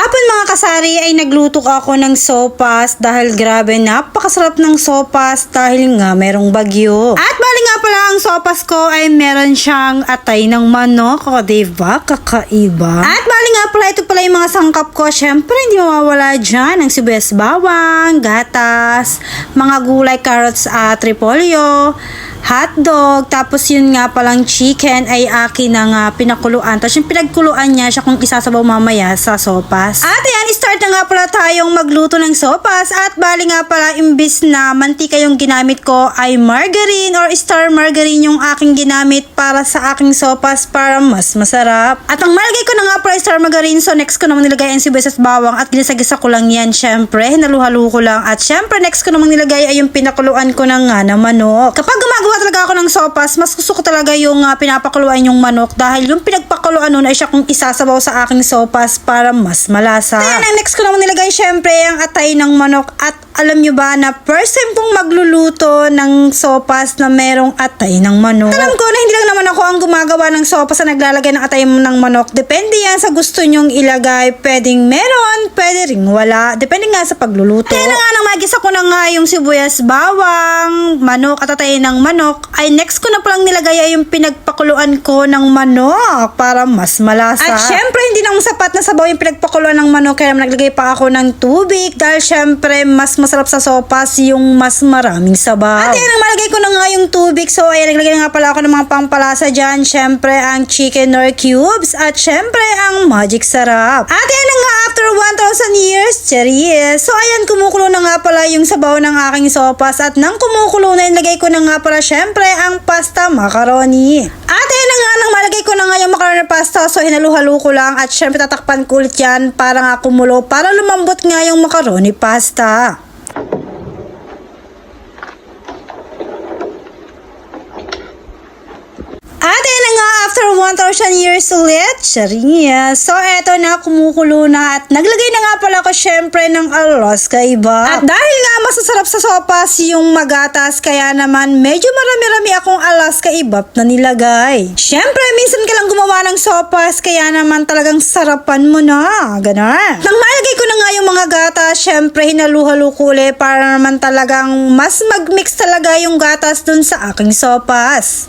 Kahapon mga kasari ay nagluto ako ng sopas dahil grabe napakasarap ng sopas dahil nga merong bagyo. At bali nga pala ang sopas ko ay meron siyang atay ng manok. O diba? Kakaiba. At bali nga pala ito pala yung mga sangkap ko. Syempre hindi mawawala dyan ang sibuyas bawang, gatas, mga gulay, carrots at repolyo, hotdog, tapos yun nga palang chicken ay akin na nga pinakuluan. Tapos yung pinagkuluan niya siya kung isasabaw mamaya sa sopas. At ayan, start na nga pala tayong magluto ng sopas. At bali nga pala, imbis na mantika yung ginamit ko ay margarine or star margarine yung aking ginamit para sa aking sopas para mas masarap. At ang malagay ko na nga pala star margarine, so next ko naman nilagay ang sibuyas at bawang at ginisa-gisa ko lang yan. Syempre, hinalu-halo ko lang. At syempre, next ko naman nilagay ay yung pinakuluan ko na nga na manok. Kapag gumagawa talaga ako ng sopas, mas gusto ko talaga yung pinapakuluan yung manok dahil yung pinagpakuluan nun ay siya kung isasabaw sa aking sopas para mas malasa. Kaya ang next ko naman nilagay syempre ang atay ng manok. At alam nyo ba na first time kong magluluto ng sopas na merong atay ng manok. Alam ko na hindi lang naman ako ang gumagawa ng sopas na naglalagay ng atay ng manok. Depende yan sa gusto nyong ilagay. Pwedeng meron, pwede ring wala. Depende nga sa pagluluto. Kaya na nga nang magisa ko na nga yung sibuyas bawang, manok at atay ng manok, ay next ko na palang nilagay ay yung pinagpakuluan ko ng manok para mas malasa. At syempre hindi nang sapat na sabaw yung pinagpakuluan ng manok, kaya naglagay pa ako ng tubig dahil syempre mas masarap sa sopas yung mas maraming sabaw. At yan ang malagay ko na nga yung tubig, so ayan naglagay na nga pala ako ng mga pampalasa dyan. Syempre ang chicken nor cubes at syempre ang magic sarap. At yan na nga after 1,000 years, cherries. So ayan, kumukulo na nga pala yung sabaw ng aking sopas at nang kumukulo na ilagay ko na nga pala syempre ang pasta macaroni. At ayan na nga, nang malagay ko na nga yung macaroni pasta, so hinalu-halo ko lang at syempre tatakpan ko ulit yan para nga kumulo, para lumambot nga yung macaroni pasta. At ayan na nga, after 1,000 years ulit, charinga. So eto na, kumukulo na at naglagay na nga pala ko syempre ng Alaska iba. At dahil nga masasarap sa sopas yung magatas, kaya naman medyo marami-rami akong Alaska ibap na nilagay. Syempre, minsan ka lang gumawa ng sopas, kaya naman talagang sarapan mo na. Ganon. Nang malagay ko na nga yung mga gatas, syempre hinalu-halo ko ulit para naman talagang mas mag-mix talaga yung gatas dun sa aking sopas.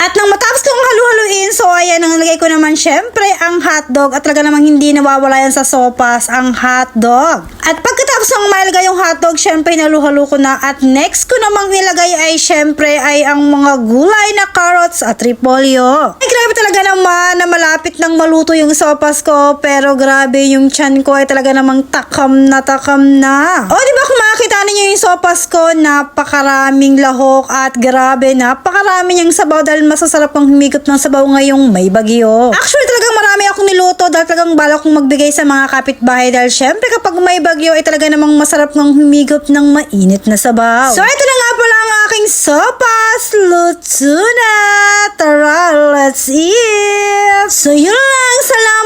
At nang matapos kong halu-haluin, so ayan, nalagay ko naman syempre ang hotdog at talaga namang hindi nawawala yan sa sopas, ang hotdog. At pagkatapos ng malagay yung hotdog, syempre hinalu-halo ko na at next ko namang nilagay ay syempre ay ang mga gulay na carrots at repolyo. Ay grabe talaga naman na malapit nang maluto yung sopas ko, pero grabe yung tiyan ko ay talaga namang takam na takam na. O diba kung makikita ninyo yung sopas ko, napakaraming lahok at grabe, napakarami niyang sabaw dahil masasarap ang humigop ng sabaw ngayong may bagyo. Actually talagang marami akong niluto dahil talagang balak kong magbigay sa mga kapitbahay dahil syempre kapag may bagyo ay talaga namang masarap ng humigop ng mainit na sabaw. So ito na nga pala ang aking sopas. Luto na! Tara, let's eat! So yun lang. Salamat!